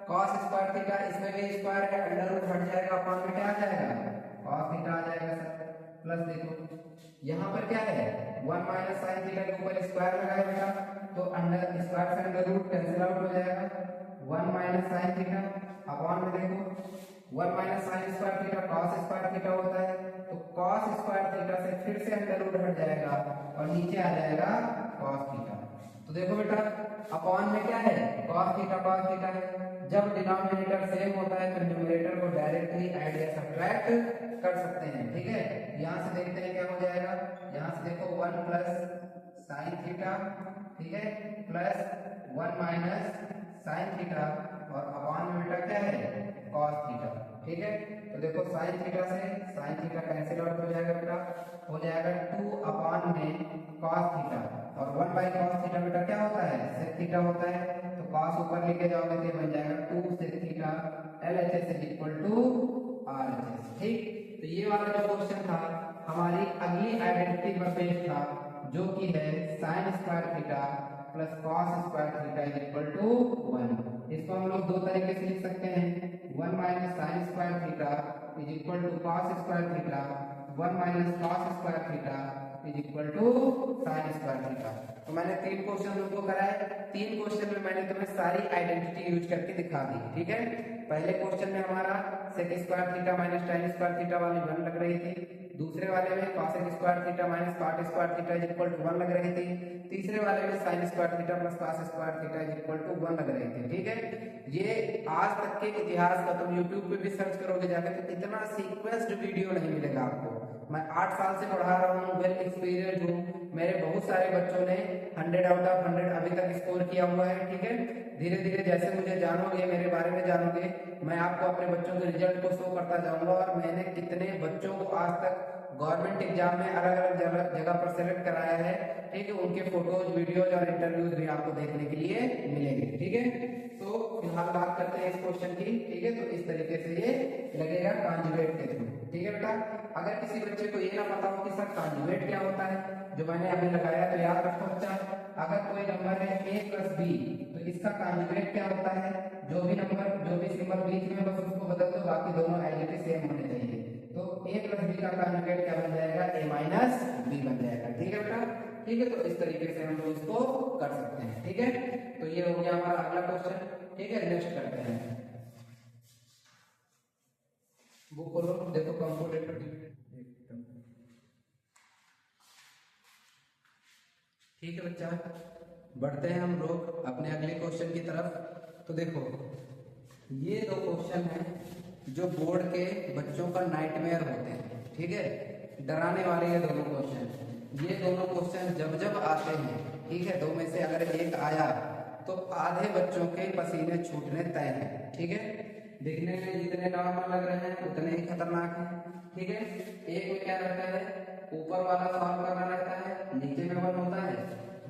Cos square theta इसमें भी स्क्वायर है, अंडर रूट हट जाएगा, अपॉन में क्या आ जाएगा, कॉस थीटा आ जाएगा सर। प्लस देखो यहाँ पर क्या है, 1 माइनस साइन थीटा के ऊपर स्क्वायर लगा है बेटा, तो अंडर स्क्वायर से अंडर रूट कैंसिल आउट हो जाएगा, 1 माइनस साइन थीटा अपॉन में देखो 1 minus sine square theta cos square theta होता है, तो कॉस स्क्वायर थीटा से फिर से अंडर रूट हट जाएगा और नीचे आ जाएगा कॉस थीटा। तो देखो बेटा अपॉन में क्या है, कॉस थीटा है। जब डिनोमिनेटर सेम होता है तो न्यूमरेटर को डायरेक्टली ऐड या सब्ट्रैक्ट कर सकते हैं, ठीक है। यहाँ से देखते हैं क्या हो जाएगा, यहाँ से देखो 1 प्लस साइन थीटा, ठीक है, प्लस 1 माइनस साइन थीटा और अपॉन में बेटा क्या है, कॉस थीटा, ठीक है। तो देखो साइन थीटा से साइन थीटा कैंसिल आउट हो जाएगा बेटा, हो जाएगा 2 अपॉन में कॉस थीटा और 1 बाई कॉस थीटा बेटा क्या होता है, सेक थीटा होता है, तो कॉस ऊपर लेके जाओगे तो बन जाएगा 2 sec theta LHS is equal to RHS, ठीक। तो ये वाला जो क्वेश्चन था हमारी अगली आइडेंटिटी पर बेस्ड था, जो कि है sine square theta plus cos square theta is equal to 1। इसको हम लोग दो तरीके से लिख सकते हैं, 1 minus sine square theta is equal to cos square theta, 1 minus cos square theta is equal to sine square theta. तो मैंने 3 क्वेश्चन तुमको कराए, 3 क्वेश्चन में मैंने तुम्हें सारी आइडेंटिटी यूज करके दिखा दी, ठीक है। पहले क्वेश्चन में हमारा sec square theta minus tan square theta वाली 1 लग रही थी, दूसरे वाले में cosec square theta minus cot square theta is equal to 1 लग रही थी, तीसरे वाले में sin square theta plus cos square theta is equal to 1 लग रही थी, ठीक है। ये आज तक के इतिहास का तुम YouTube पे भी सर्च करोगे जाकर तो इतना सीक्वेंस्ड वीडियो नहीं मिलेगा आपको। मैं 8 साल से पढ़ा रहा हूँ, वेल एक्सपीरियंस्ड हूँ, मेरे बहुत सारे बच्चों ने 100 आउट ऑफ 100 अभी तक स्कोर किया हुआ है, ठीक है। धीरे धीरे जैसे मुझे जानोगे, मेरे बारे में जानोगे, मैं आपको अपने बच्चों के रिजल्ट को शो करता जाऊंगा और मैंने कितने बच्चों को आज तक गवर्नमेंट एग्जाम में अलग अलग जगह पर सेलेक्ट कराया है, ठीक है। उनके फोटोज, वीडियोज और इंटरव्यूज भी आपको देखने के लिए मिलेंगे, ठीक है। तो फिलहाल बात करते हैं इस क्वेश्चन की, ठीक है। तो इस तरीके से ये लगेगा कॉन्जुगेट के थ्रू, ठीक है बेटा। अगर किसी बच्चे को ये ना पता हो कि सर कॉन्जुगेट क्या होता है, जो मैंने अभी लगाया, तो याद रखो बच्चा, अगर कोई नंबर है a प्लस बी तो इसका कॉन्जुगेट क्या होता है, जो भी नंबर, जो भी सिंबल बीच में बस उसको बदल दो, बाकी दोनों आइडेंटिटी सेम होने चाहिए। तो a प्लस बी का कॉन्जुगेट क्या बन जाएगा, a माइनस बी बन जाएगा, ठीक है बेटा, ठीक है। तो इस तरीके से हम लोग इसको कर सकते हैं, ठीक है। तो ये हो गया हमारा अगला क्वेश्चन, ठीक है। नेक्स्ट करते हैं, बुक खोलो, देखो कंप्यूटर, ठीक है बच्चा। बढ़ते हैं हम लोग अपने अगले क्वेश्चन की तरफ। तो देखो ये 2 क्वेश्चन हैं जो बोर्ड के बच्चों का नाइटमेयर होते हैं, ठीक है, डराने वाले ये दोनों क्वेश्चन। ये दोनों क्वेश्चन जब जब आते हैं, ठीक है, 2 में से अगर एक आया तो आधे बच्चों के पसीने छूटने तय हैं, ठीक है। देखने में जितने नॉर्मल लग रहे हैं उतने ही खतरनाक हैं, ठीक है। एक में क्या रहता है, ऊपर वाला सॉल्व करना रहता है, नीचे में 1 होता है।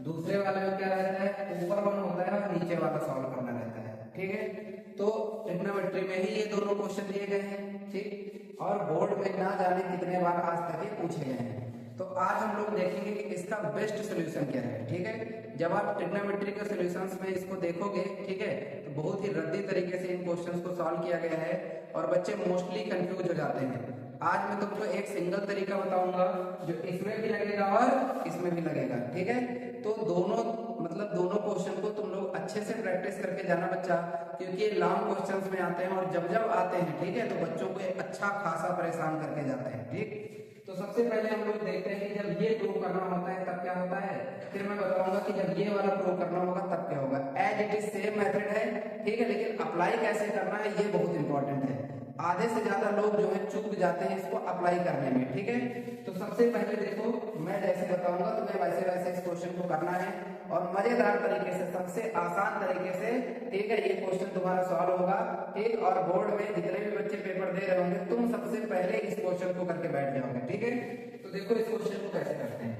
दूसरे वाले में क्या रहता है, ऊपर 1 होता है और नीचे वाला सॉल्व करना रहता है, ठीक है। तो ट्रिग्नोमेट्री में ही ये दोनों क्वेश्चन दिए गए हैं, ठीक। और बोर्ड में ना जाने कितने बार आज तक ये पूछे गए हैं। तो आज हम लोग देखेंगे कि इसका बेस्ट सोल्यूशन क्या है, ठीक है। जब आप ट्रिग्नोमेट्री के सॉल्यूशंस में इसको देखोगे, ठीक है, तो बहुत ही रद्दी तरीके से इन क्वेश्चंस को सॉल्व किया गया है और बच्चे मोस्टली कंफ्यूज हो जाते हैं। आज मैं तुमको एक सिंगल तरीका बताऊंगा जो इसमें भी लगेगा और इसमें भी लगेगा, ठीक है। तो दोनों मतलब दोनों क्वेश्चन को तुम लोग अच्छे से प्रैक्टिस करके जाना बच्चा, क्योंकि ये लॉन्ग क्वेश्चंस में आते हैं और जब जब आते हैं, ठीक है, तो बच्चों को एक अच्छा खासा परेशान करके जाते हैं, ठीक। तो सबसे पहले हम लोग देखते हैं कि जब ये प्रूव करना होता है तब क्या होता है, फिर मैं बताऊंगा कि जब ये वाला प्रूव करना होगा तब क्या होगा। As it is same method है, ठीक है, लेकिन अप्लाई कैसे करना है ये बहुत इंपॉर्टेंट है। आधे से ज्यादा लोग जो है चूक जाते हैं इसको अप्लाई करने में, ठीक है। तो सबसे पहले देखो मैं जैसे बताऊंगा तुम्हें वैसे वैसे इस क्वेश्चन को करना है और मजेदार तरीके से, सबसे आसान तरीके से, ठीक है, ये क्वेश्चन तुम्हारा सॉल्व होगा, ठीक। और बोर्ड में जितने भी बच्चे पेपर दे रहे होंगे तुम सबसे पहले इस क्वेश्चन को करके बैठ जाओगे, ठीक है। तो देखो इस क्वेश्चन को कैसे करते हैं।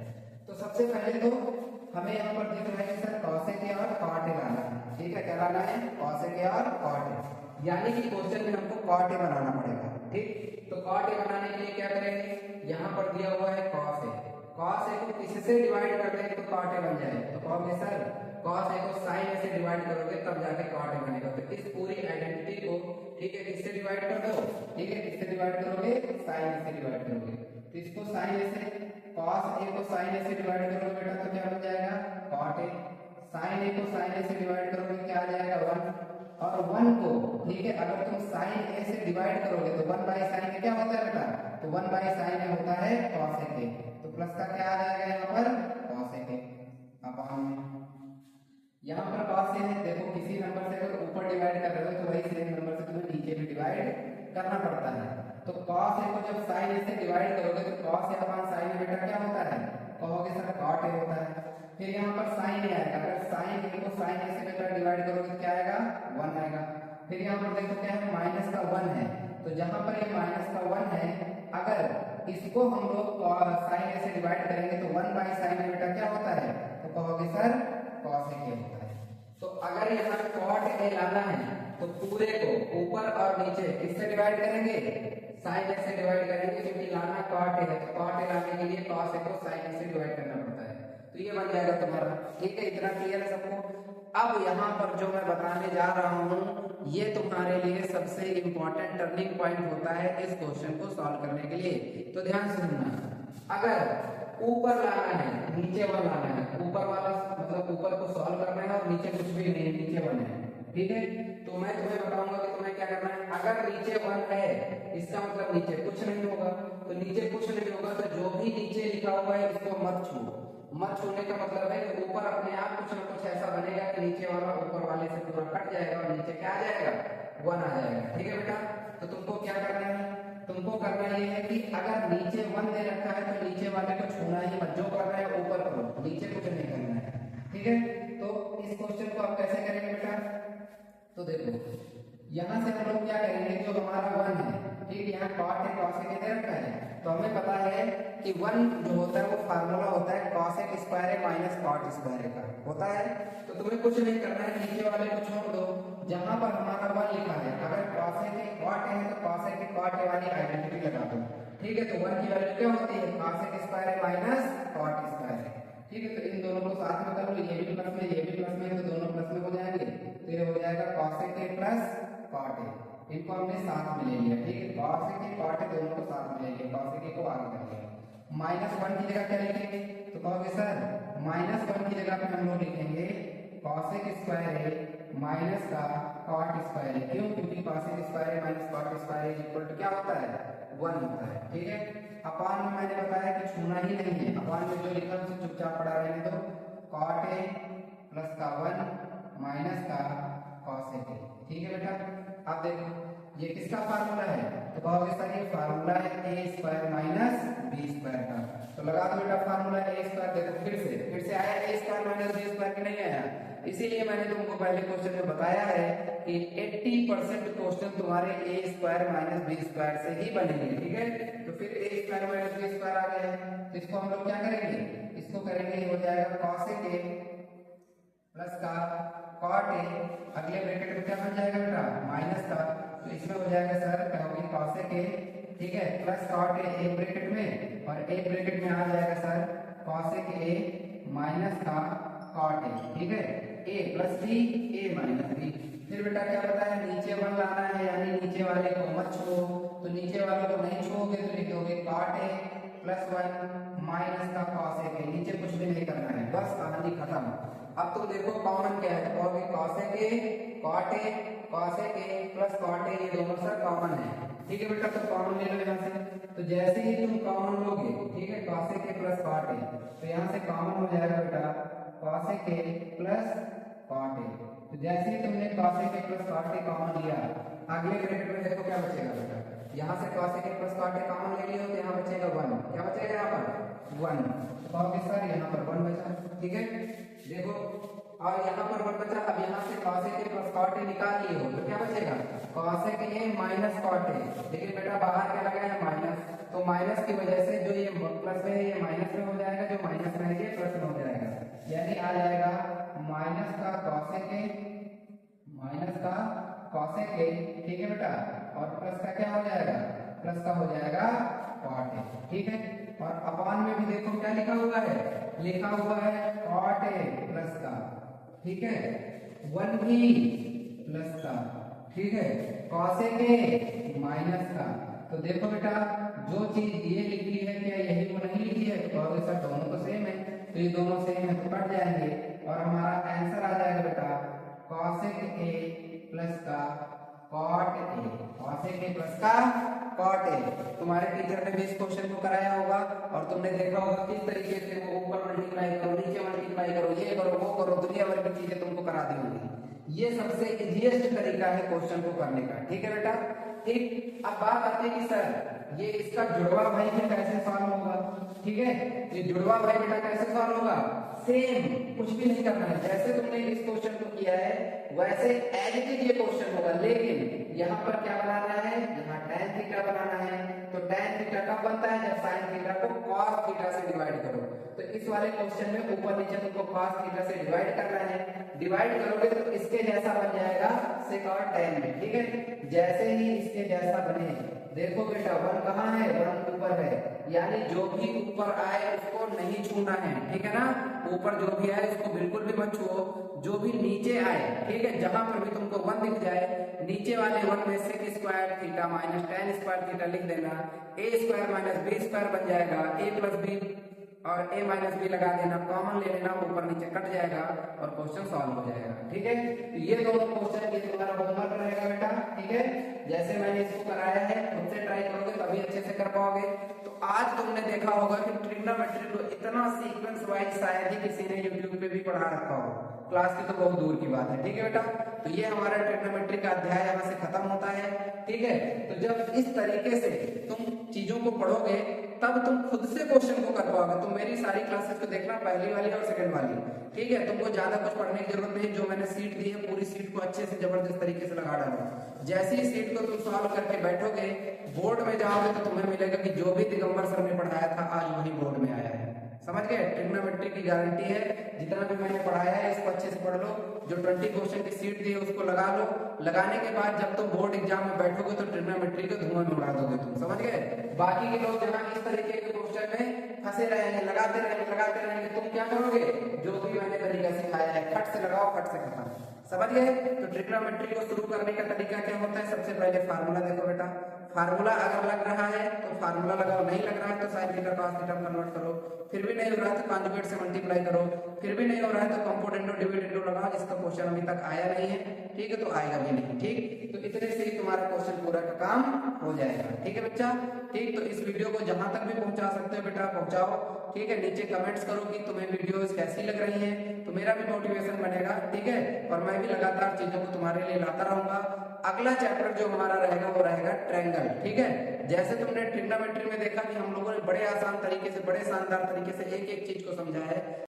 तो सबसे पहले तो हमें यहाँ पर दिख रहा है सर कॉसेक ए और कॉट ए लाना है, ठीक है। क्या लाना है? कॉसेक ए और कॉट ए, यानी कि क्वेश्चन में हमको कॉट ए बनाना पड़ेगा, ठीक। तो कॉट ए बनाने के लिए क्या करेंगे, यहाँ पर दिया हुआ है कॉस ए, कॉस ए को किससे डिवाइड कर देंगे तो कॉट ए बन जाए। तो कहोगे सर कॉस ए को साइन ए से डिवाइड करोगे तब जाके कॉट ए बनेगा। तो इस पूरी आइडेंटिटी को, ठीक है, किससे डिवाइड कर दो, ठीक है, किससे डिवाइड करोगे? साइन ए से डिवाइड करोगे। तो इसको साइन ए से, कॉस ए को साइन ए से डिवाइड करोगे बेटा तो क्या बन जाएगा? Cot A. साइन ए को साइन ए से डिवाइड करोगे क्या आ जाएगा? 1। और 1 को, ठीक है, अगर तुम साइन ए से डिवाइड करोगे तो 1 बाई साइन ए क्या होता है बेटा? तो 1 बाई साइन ए होता है कॉसेक ए। तो प्लस का क्या आ जाएगा यहाँ पर? कॉसेक ए अपॉन, यहाँ पर कॉस ए है, देखो किसी नंबर से अगर ऊपर डिवाइड कर रहे हो तो वही सेम नंबर से तुम्हें नीचे भी डिवाइड करना पड़ता है। तो कॉस ए को जब साइन ए से डिवाइड करोगे तो कॉस ए अपॉन साइन ए बेटा क्या होता है? कहोगे सर कॉट ए होता है। फिर यहाँ पर साइन ए आएगा, अगर साइन ए को साइन ए से बेटा डिवाइड करोगे तो क्या आएगा? 1 आएगा। फिर यहाँ पर देखो क्या है, माइनस का 1 है, तो जहां पर ये माइनस का 1 है, अगर इसको हम लोग साइन ए से डिवाइड करेंगे तो 1 बाई साइन ए बेटा क्या होता है? तो कहोगे सर कॉसेक ए होता है। तो अगर यहाँ कॉट ए लाना है तो पूरे को ऊपर और नीचे किससे डिवाइड करेंगे? साइन ए से डिवाइड करेंगे, क्योंकि लाना कॉट ए है, तो कॉट ए लाने के लिए कॉस ए को साइन ए से डिवाइड करना पड़ता है। तो ये बन जाएगा तुम्हारा, ठीक है। इतना क्लियर है सबको? अब यहाँ पर जो मैं बताने जा रहा हूँ ये तुम्हारे लिए सबसे इंपॉर्टेंट टर्निंग पॉइंट होता है इस क्वेश्चन को सॉल्व करने के लिए। तो ध्यान से सुनना, अगर ऊपर लाना है, नीचे वाला लाना है, ऊपर वाला मतलब ऊपर को सॉल्व करना है और नीचे कुछ भी नहीं, नीचे 1 है, ठीक है। तो मैं तुम्हें बताऊंगा कि तुम्हें क्या करना है। अगर नीचे 1 है इसका मतलब नीचे कुछ नहीं होगा, तो नीचे कुछ नहीं होगा तो जो भी नीचे लिखा हुआ है इसको मत छू। मत छूने का मतलब है कि ऊपर अपने आप कुछ ना कुछ ऐसा बनेगा कि नीचे वाला ऊपर वाले से पूरा कट जाएगा और नीचे क्या आ जाएगा? 1 आ जाएगा, ठीक है बेटा। तो तुमको क्या करना है, तुमको करना ये है कि अगर नीचे 1 दे रखा है तो नीचे वाले को छूना ही मत, जो करना है ऊपर करो, नीचे कुछ नहीं करना है, ठीक है। तो इस क्वेश्चन को आप कैसे करेंगे बेटा? तो देखो यहाँ से हम लोग क्या करेंगे, जो हमारा 1 है, ठीक, यहाँ कॉट ए कॉसेक ए दे रखा है, तो हमें पता है कि 1 जो होता है वो फार्मूला होता है cosec square A minus cot square ए का होता है। तो तुम्हें कुछ नहीं करना है, नीचे वाले को छोड़ दो, जहां पर हमारा 1 लिखा है, अगर कॉसेक ए कॉट ए है तो कॉसेक ए कॉट ए वाली आइडेंटिटी लगा दो, ठीक है। तो 1 की वैल्यू क्या होती है? Cosec square A minus cot square ए, ठीक है। तो इन दोनों को साथ में कर लो, ये भी प्लस में ये भी प्लस में, तो दोनों प्लस में हो जाएंगे, तो ये हो जाएगा cosec A plus cot A. इनको हमने साथ में ले लिया, ठीक है। कॉसेक ए कॉट ए दोनों को साथ में ले लिया, कॉसेक ए को आगे कर लिया। -1 की जगह क्या लिखेंगे? तो कहोगे सर -1 की जगह पे हम लोग लिखेंगे कॉसेक स्क्वायर ए माइनस का कॉट स्क्वायर ए। क्यों? क्योंकि cosec square A minus cot square A equal to क्या होता है? 1 होता है, ठीक है। अपान में मैंने बताया कि छूना ही नहीं है, अपान में जो लिखा उसे चुपचाप पढ़ा रहने दो। कॉट ए प्लस का 1 माइनस का कॉसेक ए, ठीक है बेटा। आप देखो ये किसका फार्मूला है? तो कहोगे सर ये फार्मूला है ए स्क्वायर माइनस बी स्क्वायर का। तो लगा दो बेटा फार्मूला ए स्क्वायर। देखो फिर से आया ए स्क्वायर माइनस बी स्क्वायर के नहीं आया, इसीलिए मैंने तुमको पहले क्वेश्चन में बताया है कि 80% क्वेश्चन तुम्हारे ए स्क्वायर माइनस बी स्क्वायर से ही बनेंगे, ठीक है। तो फिर ए स्क्वायर माइनस बी स्क्वायर आ गया है, तो इसको हम लोग क्या करेंगे? इसको करेंगे, ये हो जाएगा कॉसेक ए प्लस का कॉट ए, अगले ब्रैकेट में क्या बन जाएगा बेटा? माइनस का, तो इसमें हो जाएगा सर कहोगे कॉसेक ए, ठीक है, प्लस कॉट ए एक ब्रैकेट में, और एक ब्रैकेट में आ जाएगा सर कॉसेक ए माइनस का कॉट ए, ठीक है। ए plus B A minus B. फिर बेटा क्या बताया? नीचे 1 लाना है, यानी नीचे वाले को मत छुओ, तो नीचे वाले को नहीं छुओगे तो लिखोगे कॉट ए प्लस 1 माइनस का कॉसेक ए। नीचे कुछ भी नहीं करना है, बस कहानी खत्म। अब तुम देखो कॉमन क्या है, तो cosec A cot A, cosec A plus cot A, ये दोनों सर कॉमन है, ठीक है बेटा। तो कॉमन ले लो यहाँ से, तो जैसे ही तुम कॉमन लोगे, ठीक है, cosec A plus cot A, तो यहाँ से कॉमन हो जाएगा बेटा cosec A plus cot A. तो जैसे ही तुमने cosec A plus cot A common लिया अगले ब्रैकेट में देखो क्या बचेगा बेटा, यहाँ से cos a plus cot a common ले लियो तो यहाँ बचेगा 1, क्या बचेगा यहाँ पर 1, तो कहोगे सर यहाँ पर 1 बचा, ठीक है देखो, और यहाँ पर 1 बचा। अब यहाँ से cos a plus cot a निकाल लिए हो तो क्या बचेगा cos a minus cot a, लेकिन बेटा बाहर क्या लगा है माइनस, तो माइनस की वजह से जो ये प्लस में है ये माइनस में हो जाएगा, जो माइनस में है ये प्लस में हो जाएगा, यानी आ जाएगा माइनस का cos a, ठीक है बेटा, और प्लस का क्या हो जाएगा, प्लस का हो जाएगा cot a, ठीक है। और अपॉन में भी देखो क्या लिखा हुआ है, लिखा हुआ है cot a प्लस का, ठीक है 1 भी प्लस का, ठीक है cos a के माइनस का। तो देखो बेटा जो चीज ये लिखी है क्या यही वो नहीं लिखी है, तो कहोगे सर दोनों तो सेम है, तो ये दोनों सेम है तो कट जाएंगे और हमारा आंसर आ जाएगा बेटा cos a प्लस का cot a, cos a plus का cot a। तुम्हारे टीचर ने भी इस क्वेश्चन को कराया होगा और तुमने देखा होगा किस तरीके से वो ऊपर मल्टीप्लाई करो, नीचे मल्टीप्लाई करो, ये करो वो करो, दुनिया भर की चीजें तुमको करा दी होंगी। ये सबसे इजीएस्ट तरीका है क्वेश्चन को करने का, ठीक है बेटा, ठीक। अब बात आती है कि सर ये इसका जुड़वा भाई में कैसे सॉल्व होगा, ठीक है, ये जुड़वा भाई बेटा कैसे सॉल्व होगा, सेम कुछ भी नहीं करना है, जैसे तुमने इस क्वेश्चन को किया है वैसे एज इट इज ये क्वेश्चन होगा, लेकिन यहाँ पर क्या बनाना है, यहाँ tan थीटा बनाना है, तो tan थीटा कब बनता है जब sin थीटा को cos थीटा से डिवाइड करो, तो इस वाले क्वेश्चन में ऊपर नीचे तुमको cos थीटा से डिवाइड करना है, डिवाइड करोगे तो इसके जैसा बन जाएगा sec और tan में, ठीक है। जैसे ही इसके जैसा बने देखो बेटा 1 कहाँ है, 1 ऊपर है, यानी जो भी ऊपर आए उसको नहीं छूना है, ठीक है ना, ऊपर जो भी आए उसको बिल्कुल भी मत छुओ, जो भी नीचे आए, ठीक है, जहां पर भी तुमको 1 दिख जाए नीचे वाले 1 में sec square theta minus tan square theta लिख देना, a square minus b square बन जाएगा, a प्लस b और a माइनस बी लगा देना, कॉमन ले लेना, ऊपर नीचे कट जाएगा और क्वेश्चन सॉल्व हो जाएगा, ठीक है। तो ये दोनों क्वेश्चन ये तुम्हारा होमवर्क रहेगा बेटा, ठीक है, जैसे मैंने इसको कराया है खुद से ट्राई करोगे तभी अच्छे से कर पाओगे। तो आज तुमने देखा होगा कि ट्रिग्नोमेट्री को इतना सीक्वेंस वाइज शायद ही किसी ने यूट्यूब पे भी पढ़ा रखा हो, क्लास की तो बहुत दूर की बात है, ठीक है बेटा। तो ये हमारा ट्रिग्नोमेट्री का अध्याय यहाँ से खत्म होता है, ठीक है। तो जब इस तरीके से तुम चीजों को पढ़ोगे तब तुम खुद से क्वेश्चन को कर पाओगे। तुम मेरी सारी क्लासेस को देखना, पहली वाली और सेकंड वाली, ठीक है, तुमको ज्यादा कुछ पढ़ने की जरूरत नहीं, जो मैंने सीट दी है पूरी सीट को अच्छे से जबरदस्त तरीके से लगा डालो। जैसे ही सीट को तुम सॉल्व करके बैठोगे बोर्ड में जाओगे तो तुम्हें मिलेगा कि जो भी दिगंबर सर ने पढ़ाया था आज वही बोर्ड में आया है, समझ गए। ट्रिग्नोमेट्री की गारंटी है, जितना भी मैंने पढ़ाया है इसको अच्छे से पढ़ लो, जो 20 क्वेश्चन की सीट दी है उसको लगा लो, लगाने के बाद जब तुम बोर्ड एग्जाम में बैठोगे तो ट्रिग्नोमेट्री को धुआं में उड़ा दोगे तुम, समझ गए। बाकी के लोग जहाँ इस तरीके के क्वेश्चन में फंसे रहेंगे, लगाते रहेंगे, तुम क्या करोगे, जो भी मैंने तरीका सिखाया है खट से लगाओ खट से खत्म, समझ गए। तो ट्रिग्नोमेट्री को शुरू करने का तरीका क्या होता है, सबसे पहले फार्मूला देखो बेटा, फार्मूला अगर लग रहा है तो फार्मूला लगाओ, नहीं लग रहा है तो sine theta cos theta convert करो, फिर भी नहीं हो रहा है तो कॉन्जुगेट से मल्टीप्लाई करो, फिर भी नहीं हो रहा है तो कंपोनेंट इंटू डिविड इंटू लगाओ, जिसका क्वेश्चन अभी तक आया नहीं है, ठीक है, तो आएगा भी नहीं, ठीक। तो इतने से ही तुम्हारा क्वेश्चन पूरा का काम हो जाएगा, ठीक है बच्चा, ठीक। तो इस वीडियो को जहां तक भी पहुंचा सकते हो बेटा पहुंचाओ, ठीक है। नीचे कमेंट्स करो कि तुम्हें वीडियोस कैसी लग रही हैं, तो मेरा भी मोटिवेशन बनेगा, ठीक है, और मैं भी लगातार चीजों को तुम्हारे लिए लाता रहूंगा। अगला चैप्टर जो हमारा रहेगा वो रहेगा ट्रायंगल, ठीक है। जैसे तुमने ट्रिग्नोमेट्री में देखा कि हम लोगों ने बड़े आसान तरीके से, बड़े शानदार तरीके से एक एक चीज को समझाया है,